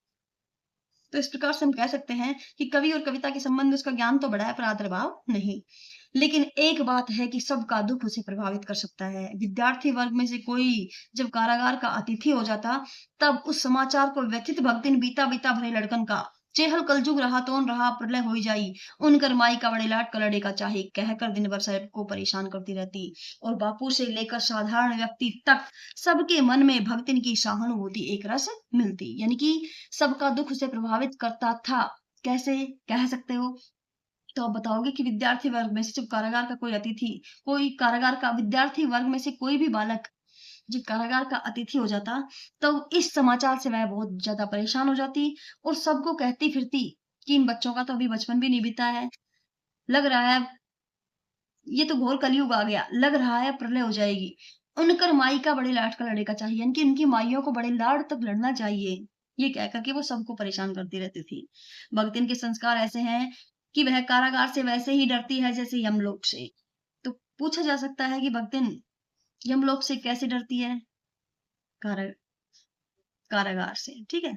तो इस प्रकार से हम कह सकते हैं कि कवि और कविता के संबंध में उसका ज्ञान तो बढ़ा है, पर आदर भाव नहीं। लेकिन एक बात है कि सबका दुख उसे प्रभावित कर सकता है। विद्यार्थी वर्ग में से कोई जब कारागार का अतिथि हो जाता, तब उस समाचार को व्यथित भगतिन बीता बीता भरे लड़कन का चेहल कलजुग रहा तोन रहा प्रलय हो जाई, उनकर माई का बड़े लाट कलड़े का चाहे कहकर दिन भर साहब को परेशान करती रहती। और बापू से लेकर साधारण व्यक्ति तक सबके मन में भगतिन की सहानुभूति एक रस मिलती, यानी कि सबका दुख उसे प्रभावित करता था। कैसे कह सकते हो? तो आप बताओगे कि विद्यार्थी वर्ग में से जब कारागार का कोई अतिथि, कोई कारागार का विद्यार्थी वर्ग में से कोई भी बालक जब कारागार का अतिथि हो जाता, तो इस समाचार से वह बहुत ज्यादा परेशान हो जाती, और सबको कहती फिरती कि इन बच्चों का तो अभी बचपन भी नहीं बीता है, लग रहा है ये तो घोर कलयुग आ गया, लग रहा है प्रलय हो जाएगी। उनकर माई का बड़े लाड का लड़े का चाहिए, यानी कि उनकी माइयों को बड़े लाड तक लड़ना चाहिए। ये कह करके वो सबको परेशान करती रहती थी। भगतिन के संस्कार ऐसे हैं कि वह कारागार से वैसे ही डरती है जैसे यमलोक से। तो पूछा जा सकता है कि भगतिन यमलोक से कैसे डरती है? कारा कारागार से, ठीक है।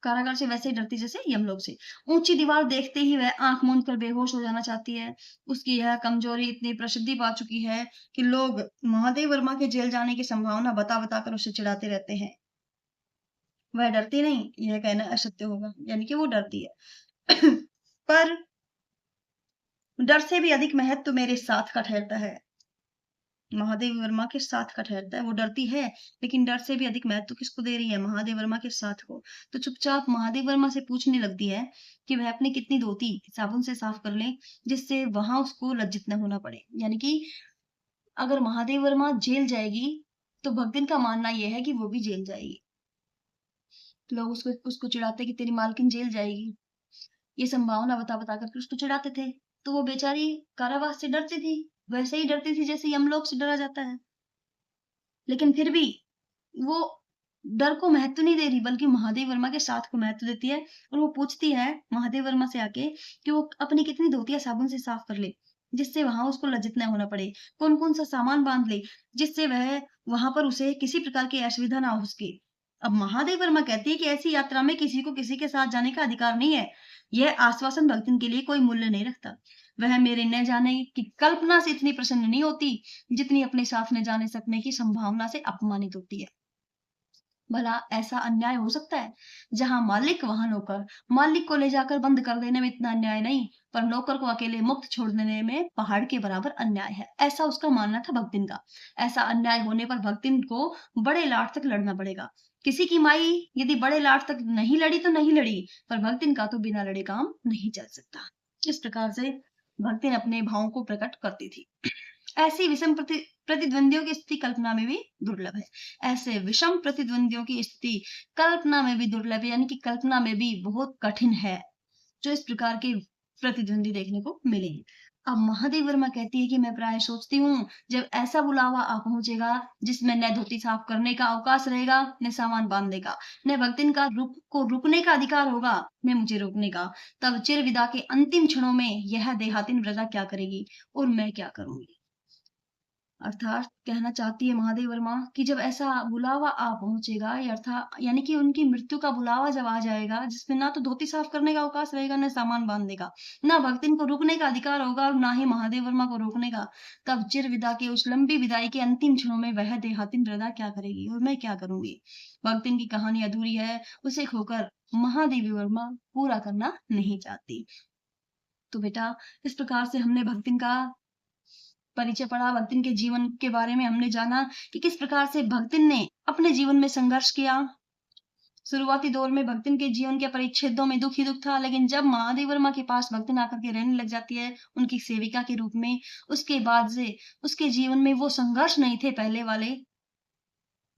कारागार से वैसे ही डरती जैसे यमलोक से। ऊंची दीवार देखते ही वह आंख मूंद कर बेहोश हो जाना चाहती है। उसकी यह कमजोरी इतनी प्रसिद्धि पा चुकी है कि लोग महादेव वर्मा के जेल जाने की संभावना बता बता कर उसे चिढ़ाते रहते हैं। वह डरती नहीं, यह कहना असत्य होगा, यानी कि वो डरती है। पर डर से भी अधिक महत्व मेरे साथ का ठहरता है। महादेव वर्मा के साथ का ठहरता है। वो डरती है, लेकिन डर से भी अधिक महत्व किसको दे रही है? महादेव वर्मा के साथ को। तो चुपचाप महादेव वर्मा से पूछने लगती है कि वह अपनी कितनी धोती साबुन से साफ कर ले, जिससे वहां उसको लज्जित न होना पड़े। यानी कि अगर महादेव वर्मा जेल जाएगी, तो भगदिन का मानना यह है कि वो भी जेल जाएगी। लोग उसको उसको चिढ़ाते कि तेरी मालकिन जेल जाएगी। ये संभावना बता बता कर उसको चिढ़ाते थे। तो वो बेचारी कारावास से डरती थी, वैसे ही डरती थी जैसे यमलोक से डरा जाता है। लेकिन फिर भी वो डर को महत्व नहीं दे रही, बल्कि महादेव वर्मा के साथ को महत्व देती है। और वो पूछती है महादेव वर्मा से आके कि वो अपनी कितनी धोतियां साबुन से साफ कर ले, जिससे वहां उसको लज्जित न होना पड़े। कौन कौन सा सामान बांध ले, जिससे वह वहां पर उसे किसी प्रकार की असुविधा ना हो सके। अब महादेव वर्मा कहती है कि ऐसी यात्रा में किसी को किसी के साथ जाने का अधिकार नहीं है। यह आश्वासन भक्तन के लिए कोई मूल्य नहीं रखता। वह मेरे न जाने की कल्पना से इतनी प्रसन्न नहीं होती, जितनी अपने साथ न जाने सकने की संभावना से अपमानित होती है। भला ऐसा अन्याय हो सकता है? जहां मालिक वहां नौकर। मालिक को ले जाकर बंद कर देने में इतना अन्याय नहीं, पर नौकर को अकेले मुक्त छोड़ देने में पहाड़ के बराबर अन्याय है। ऐसा उसका मानना था भक्तिन का। ऐसा अन्याय होने पर भक्तिन को बड़े लाट तक लड़ना पड़ेगा। किसी की माई यदि बड़े लाट तक नहीं लड़ी तो नहीं लड़ी, पर भक्तिन का तो बिना लड़े काम नहीं चल सकता। इस प्रकार से भक्तिन अपने भावों को प्रकट करती थी। ऐसी विषम प्रतिद्वंदियों की स्थिति कल्पना में भी दुर्लभ है। ऐसे विषम प्रतिद्वंदियों की स्थिति कल्पना में भी दुर्लभ है, यानी कि कल्पना में भी बहुत कठिन है, जो इस प्रकार के प्रतिद्वंदी देखने को मिलेंगे। अब महादेव वर्मा कहती है कि मैं प्राय सोचती हूँ, जब ऐसा बुलावा आ पहुंचेगा जिसमें न धोती साफ करने का अवकाश रहेगा, न सामान बांधने का, न भक्तिन का रुकने का अधिकार होगा, न मुझे रोकने का, तब चिर विदा के अंतिम क्षणों में यह देहातिन वृद्धा क्या करेगी और मैं क्या करूंगी। अर्थात कहना चाहती है महादेव वर्मा कि जब ऐसा बुलावा आ पहुंचेगा, यानी कि उनकी मृत्यु का बुलावा जब आ जाएगा, जिसमें ना तो धोती साफ करने का अवकाश रहेगा, न सामान बांधने का, ना भक्तिन को रुकने का अधिकार होगा और ना ही महादेव वर्मा को रोकने का, तब चिर विदा के उस लंबी विदाई के अंतिम क्षणों में वह देहातिन हृदय क्या करेगी और मैं क्या करूंगी। भक्तिन की कहानी अधूरी है, उसे खोकर महादेवी वर्मा पूरा करना नहीं चाहती। तो बेटा, इस प्रकार से हमने भक्तिन का परिचय पढ़ा, भक्तिन के जीवन के बारे में हमने जाना कि किस प्रकार से भक्तिन ने अपने जीवन में संघर्ष किया। शुरुआती दौर में भक्तिन के जीवन के परिच्छेदों में दुख ही दुख था, लेकिन जब महादेव वर्मा के पास भक्तिन आकर के रहने लग जाती है उनकी सेविका के रूप में, उसके बाद से उसके जीवन में वो संघर्ष नहीं थे पहले वाले,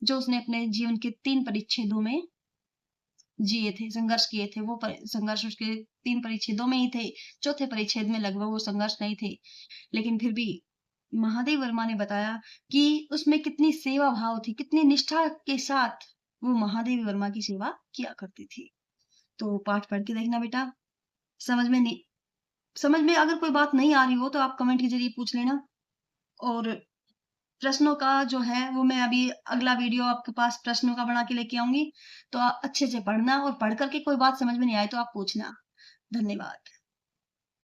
जो उसने अपने जीवन के 3 परिच्छेदों में जिए थे, संघर्ष किए थे। वो संघर्ष उसके 3 परिच्छेदों में ही थे। चौथे परिच्छेद में लगभग वो संघर्ष नहीं थे। लेकिन फिर भी महादेव वर्मा ने बताया कि उसमें कितनी सेवा भाव थी, कितनी निष्ठा के साथ वो महादेवी वर्मा की सेवा किया करती थी। तो पाठ पढ़ के देखना बेटा। समझ में अगर कोई बात नहीं आ रही हो तो आप कमेंट के जरिए पूछ लेना। और प्रश्नों का जो है वो मैं अभी अगला वीडियो आपके पास प्रश्नों का बना के लेके आऊंगी। तो आप अच्छे से पढ़ना और पढ़ करके कोई बात समझ में नहीं आए तो आप पूछना। धन्यवाद।